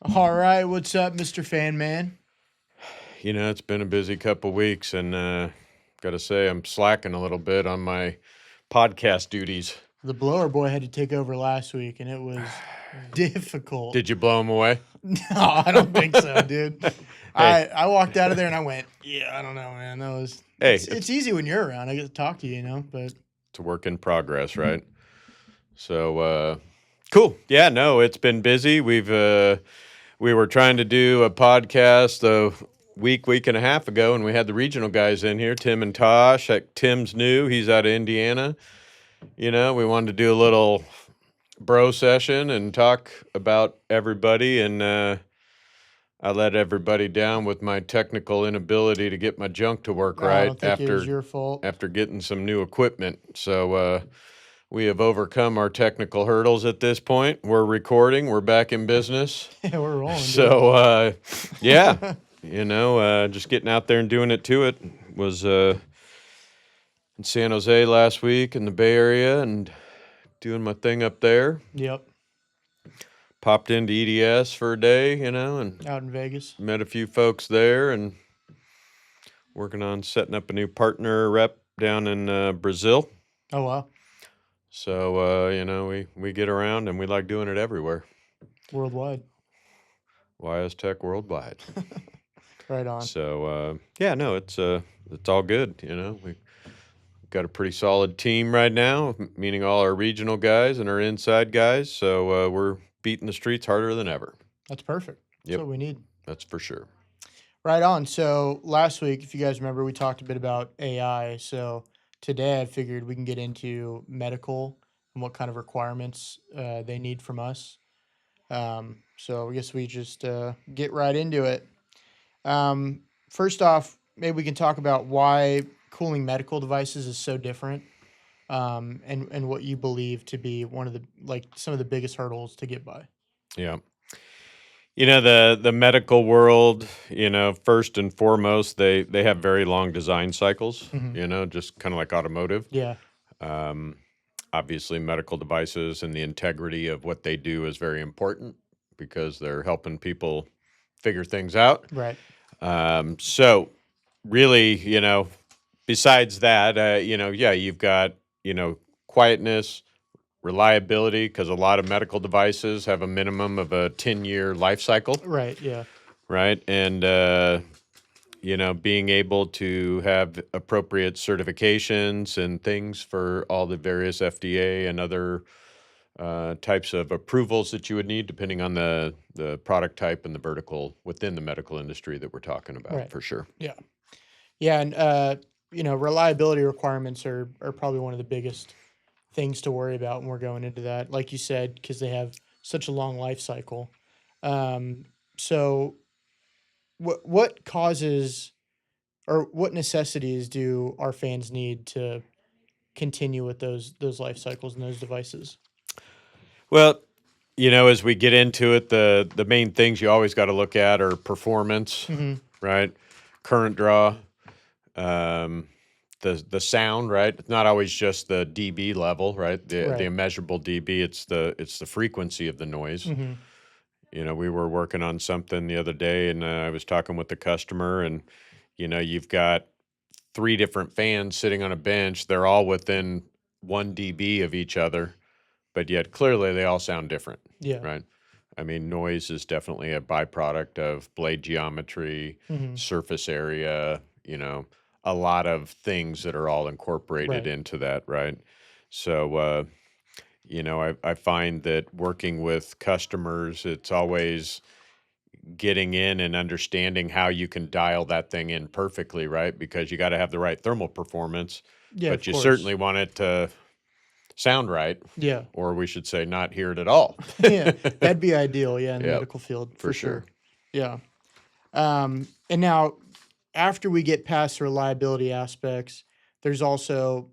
All right, what's up, Mr. Fan Man? It's been a busy couple weeks, and got to say, I'm slacking a little bit on my podcast duties. The blower boy had to take over last week, and it was difficult. Did you blow them away? No, I don't think so, dude. Hey, I walked out of there and I went, yeah, I don't know, man. That was hey, it's easy when you're around. I get to talk to you, but it's a work in progress, right? So, cool. Yeah, no, it's been busy. We were trying to do a podcast a week and a half ago, and we had the regional guys in here, Tim and Tosh. Tim's new; he's out of Indiana. We wanted to do a little bro session and talk about everybody, and I let everybody down with my technical inability to get my junk to work I right don't think it was your fault. after getting some new equipment. So we have overcome our technical hurdles at this point. We're recording. We're back in business. Yeah, we're rolling. So yeah, just getting out there and doing it to it was in San Jose last week in the Bay Area and doing my thing up there. Yep, Popped into EDS for a day, and out in Vegas. met a few folks there and working on setting up a new partner rep down in Brazil. Oh wow, So, we get around and we like doing it everywhere. worldwide. YS Tech Worldwide. Right on. So, yeah, no, it's all good. We got a pretty solid team right now, meaning all our regional guys and our inside guys. So we're beating the streets harder than ever. That's perfect. That's Yep. what we need. That's for sure. Right on. So last week, if you guys remember, we talked a bit about AI. So today, I figured we can get into medical and what kind of requirements they need from us. So I guess we just get right into it. First off, maybe we can talk about why cooling medical devices is so different, and what you believe to be one of some of the biggest hurdles to get by. Yeah. The medical world, first and foremost, they have very long design cycles, Hmm. just kind of like automotive. Yeah. Um, Obviously, medical devices and the integrity of what they do is very important because they're helping people figure things out. Right. So, really, besides that, yeah, you've got, quietness, reliability, because a lot of medical devices have a minimum of a 10-year life cycle, Right. Yeah. right? And, being able to have appropriate certifications and things for all the various FDA and other types of approvals that you would need, depending on the product type and the vertical within the medical industry that we're talking about, Right. for sure. Yeah. Yeah. And reliability requirements are probably one of the biggest things to worry about when we're going into that. Like you said, because they have such a long life cycle. So what causes or what necessities do our fans need to continue with those life cycles and those devices? Well, as we get into it, the main things you always got to look at are performance, Hmm. right? Current draw, um, the sound, right? It's not always just the dB level, right? The Right. immeasurable dB. It's the frequency of the noise. Hmm. We were working on something the other day, and I was talking with the customer, and you've got three different fans sitting on a bench. They're all within 1 dB of each other, but yet clearly they all sound different, Yeah. right? I mean, noise is definitely a byproduct of blade geometry, Hmm. surface area, a lot of things that are all incorporated Right. into that, right? So, I find that working with customers, it's always getting in and understanding how you can dial that thing in perfectly, right? Because you got to have the right thermal performance, Yeah. Of but you course. certainly want it to sound right, Yeah. or we should say not hear it at all. Yeah. That'd be ideal. Yeah, in the Yep, medical field for for sure. sure. Yeah. And now, after we get past the reliability aspects, there's also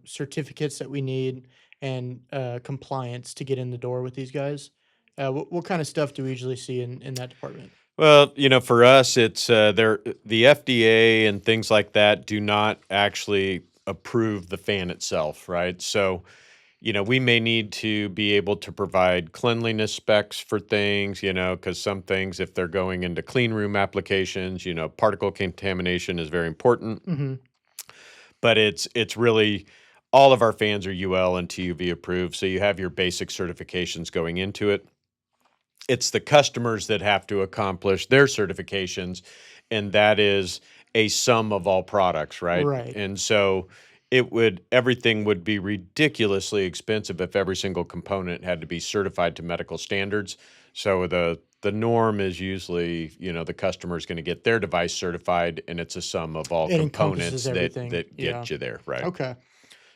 certificates that we need and compliance to get in the door with these guys. What kind of stuff do we usually see in that department? Well, for us, it's the FDA and things like that do not actually approve the fan itself, right? So, we may need to be able to provide cleanliness specs for things, because some things, if they're going into clean room applications, particle contamination is very important. Mhm. But it's really all of our fans are UL and TUV approved, so you have your basic certifications going into it. It's the customers that have to accomplish their certifications, and that is a sum of all products, right? Right. And so everything would be ridiculously expensive if every single component had to be certified to medical standards. So the norm is usually, the customer is going to get their device certified, and it's a sum of all It encompasses components that everything. that Yeah. get you there, right? Okay.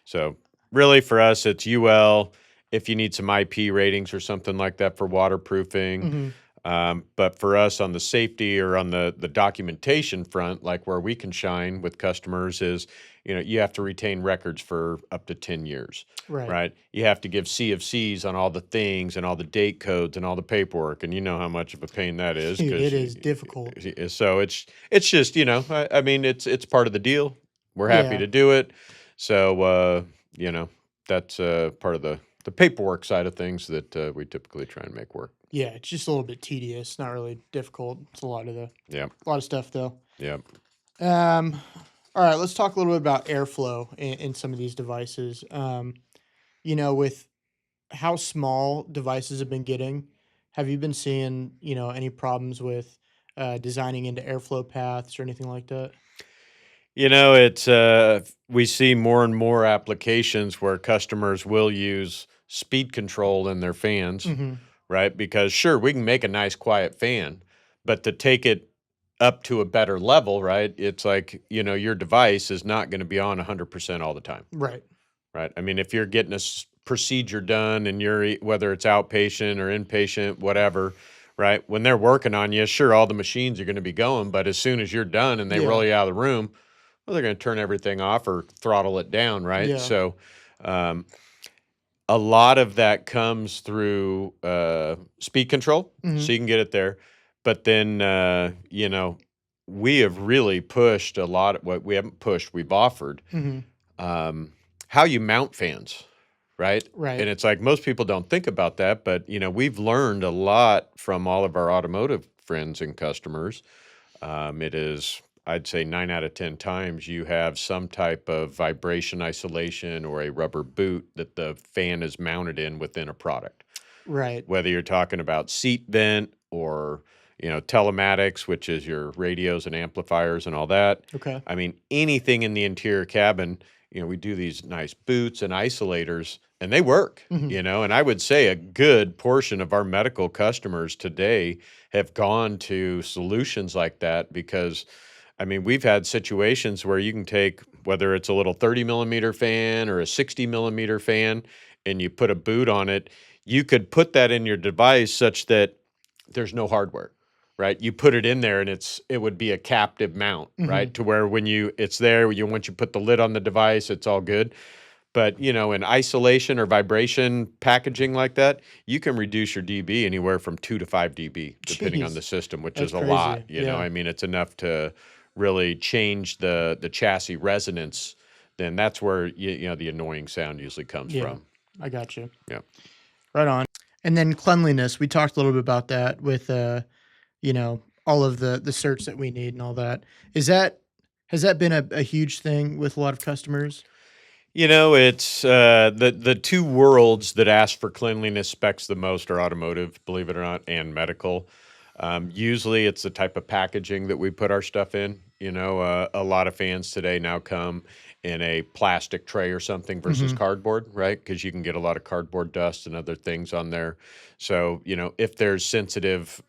So really for us, it's UL if you need some IP ratings or something like that for waterproofing. Mhm. But for us on the safety or on the documentation front, like where we can shine with customers is, you have to retain records for up to 10 years, Right. right? You have to give CFCs on all the things and all the date codes and all the paperwork. And you know how much of a pain that is Dude, it because is difficult. so it's just, I mean, it's part of the deal. We're happy Yeah. to do it. So, you know, that's part of the paperwork side of things that we typically try and make work. Yeah, it's just a little bit tedious, not really difficult. It's Yeah. a lot of stuff though. Yeah. Um, all right, let's talk a little bit about airflow in some of these devices. With how small devices have been getting, have you been seeing, any problems with designing into airflow paths or anything like that? It's we see more and more applications where customers will use speed control in their fans, Mm-hmm. right? Because sure, we can make a nice quiet fan, but to take it up to a better level, right? It's like, your device is not going to be on 100% all the time, Right. right? I mean, if you're getting a procedure done and whether it's outpatient or inpatient, whatever, right? When they're working on you, sure, all the machines are going to be going, but as soon as you're done and they Yeah. roll you out of the room, well, they're going to turn everything off or throttle it down, right? Yeah. So, um, a lot of that comes through speed control, Mm-hmm. so you can get it there. But then, we have really pushed a lot. What we haven't pushed, we've offered Mm-hmm. um, how you mount fans, right? Right. And it's like most people don't think about that, but we've learned a lot from all of our automotive friends and customers. It is, I'd say, 9 out of 10 times you have some type of vibration isolation or a rubber boot that the fan is mounted in within a product. Right. Whether you're talking about seat vent or telematics, which is your radios and amplifiers and all that. Okay. I mean, anything in the interior cabin. We do these nice boots and isolators, and they work. Mm-hmm. And I would say a good portion of our medical customers today have gone to solutions like that because, I mean, we've had situations where you can take whether it's a little 30 millimeter fan or a 60 millimeter fan, and you put a boot on it. You could put that in your device such that there's no hardware, right? You put it in there and it would be a captive mount, Mm-hmm. right? To where when it's there, once you put the lid on the device, it's all good. But in isolation or vibration packaging like that, you can reduce your dB anywhere from 2 to 5 dB, depending on the Jeez, system, which that's is a lot. crazy. Yeah. I mean, it's enough to really change the chassis resonance. Then that's where the annoying sound usually comes Yeah. from. I got you. Yeah. Right on. And then cleanliness, we talked a little bit about that with all of the certs that we need and all that. Is that has that been a huge thing with a lot of customers? It's the two worlds that ask for cleanliness specs the most are automotive, believe it or not, and medical. Usually, it's the type of packaging that we put our stuff in. A lot of fans today now come in a plastic tray or something versus Mm-hmm. cardboard, right? Because you can get a lot of cardboard dust and other things on there. So, if there's sensitive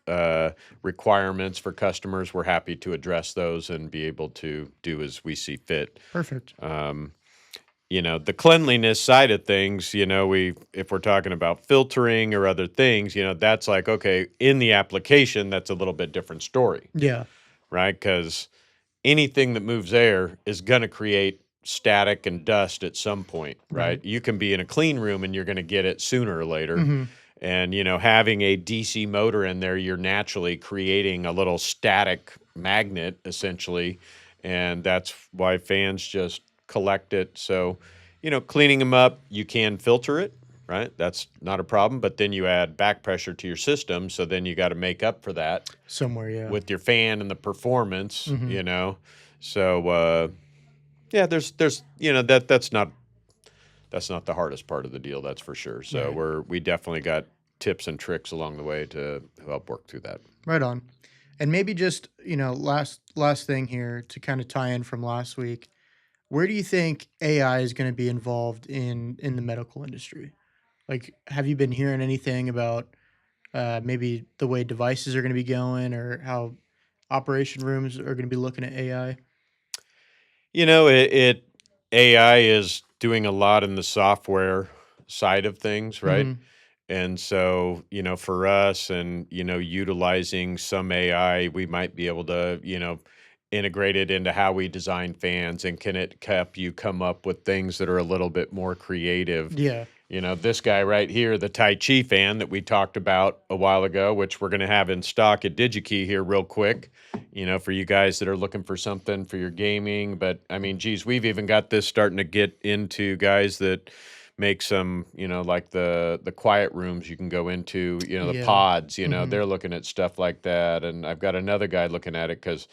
requirements for customers, we're happy to address those and be able to do as we see fit. Perfect. The cleanliness side of things, if we're talking about filtering or other things, that's like, okay, in the application, that's a little bit different story, Yeah. right? Because anything that moves air is going to create static and dust at some point, Right. right? You can be in a clean room and you're going to get it sooner or later. Mm-hmm. And, having a DC motor in there, you're naturally creating a little static magnet, essentially. And that's why fans just collect it. So, cleaning them up, you can filter it, right? That's not a problem. But then you add back pressure to your system, so then you got to make up for that Somewhere, yeah. with your fan and the performance. Hmm. So yeah, there's that's not the hardest part of the deal, that's for sure. So Right. we definitely got tips and tricks along the way to help work through that. Right on. And maybe just, last thing here to kind of tie in from last week. Where do you think AI is going to be involved in the medical industry? Like, have you been hearing anything about maybe the way devices are going to be going, or how operation rooms are going to be looking at AI? It AI is doing a lot in the software side of things, right? Hmm. And so, for us and, utilizing some AI, we might be able to, integrate it into how we design fans, and can it help you come up with things that are a little bit more creative. Yeah. This guy right here, the Tai Chi fan that we talked about a while ago, which we're going to have in stock at DigiKey here real quick, for you guys that are looking for something for your gaming. But I mean, geez, we've even got this starting to get into guys that make some, like the quiet rooms you can go into, the Yeah. pods, Hmm. they're looking at stuff like that. And I've got another guy looking at it because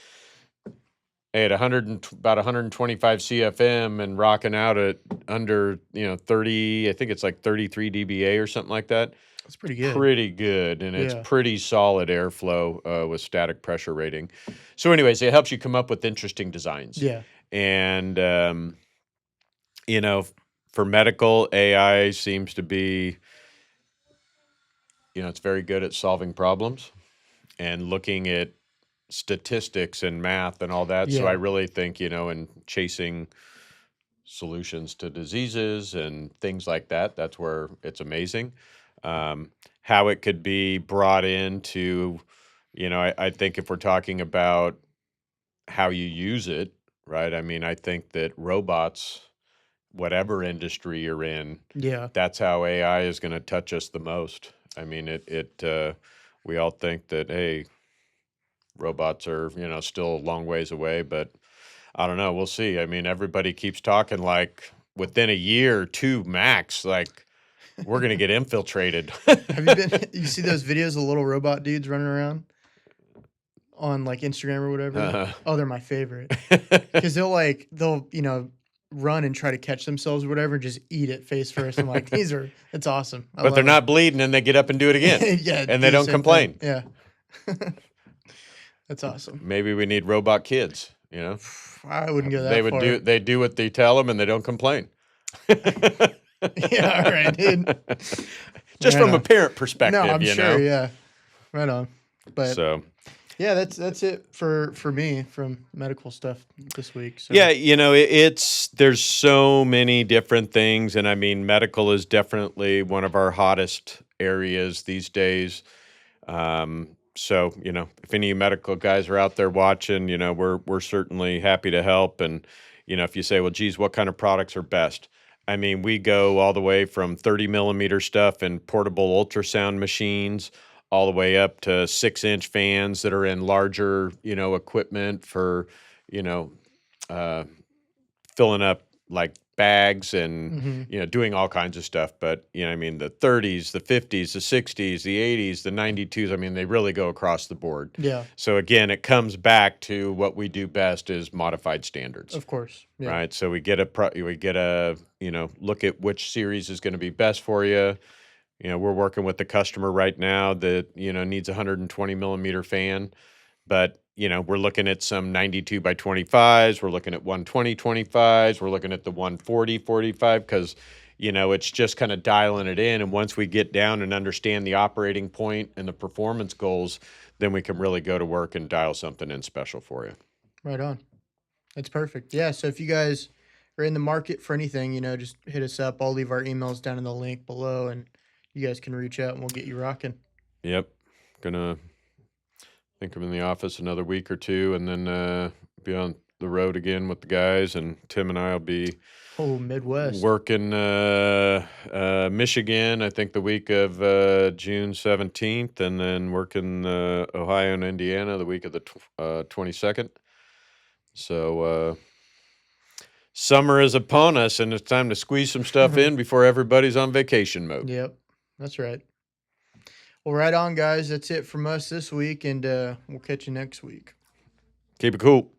at about 125 CFM and rocking out at under 30, I think it's like 33 dBA or something like that. That's pretty good. Pretty good, and it's Yeah. pretty solid airflow with static pressure rating. So, anyways, it helps you come up with interesting designs. Yeah. And you know, for medical, AI seems to be, it's very good at solving problems and looking at statistics and math and all that. So I Yeah. really think, in chasing solutions to diseases and things like that, that's where it's amazing. How it could be brought into, I think if we're talking about how you use it, right? I mean, I think that robots, whatever industry you're in, Yeah. that's how AI is going to touch us the most. I mean, we all think that, hey, robots are, still a long ways away, but I don't know. We'll see. I mean, everybody keeps talking like within a year or two max, like we're going to get infiltrated. Have you been? You see those videos of little robot dudes running around on like Instagram or whatever? uh, Oh, they're my favorite because they'll run and try to catch themselves or whatever, and just eat it face first. I'm like, it's awesome. I but they're love them. not bleeding and they get up and do it again Yeah, and they do the don't same thing. complain. Yeah, that's awesome. Maybe we need robot kids, I wouldn't go that far. They do what they tell them and they don't complain. Yeah, all right, dude. Just Right from a on. parent No, perspective, I'm sure. Yeah, right on. But So, yeah, that's it for me from medical stuff this week. So yeah, there's so many different things. And I mean, medical is definitely one of our hottest areas these days. So, if any medical guys are out there watching, we're certainly happy to help. And, if you say, well, geez, what kind of products are best? I mean, we go all the way from 30 millimeter stuff and portable ultrasound machines all the way up to 6-inch fans that are in larger, equipment for, you know, uh, filling up like bags and hmm. doing all kinds of stuff. But I mean, the 30s, the 50s, the 60s, the 80s, the 92s, I mean, they really go across the board. Yeah, So again, it comes back to what we do best is modified standards, of course. Yeah, right? So we get a look at which series is going to be best for you. We're working with the customer right now that needs a 120 millimeter fan, but we're looking at some 92 by 25s. We're looking at 120 25s. We're looking at the 140 45 because it's just kind of dialing it in. And once we get down and understand the operating point and the performance goals, then we can really go to work and dial something in special for you. right on. That's perfect. Yeah. So if you guys are in the market for anything, just hit us up. I'll leave our emails down in the link below, and you guys can reach out and we'll get you rocking. Yep. Gonna think I'm in the office another week or two, and then be on the road again with the guys. And Tim and I will be Oh, Midwest. working Michigan, I think the week of June 17th, and then working Ohio and Indiana the week of the 22nd. So Summer is upon us, and it's time to squeeze some stuff in before everybody's on vacation mode. Yep, that's right. Well, right on, guys. That's it from us this week, and we'll catch you next week. Keep it cool.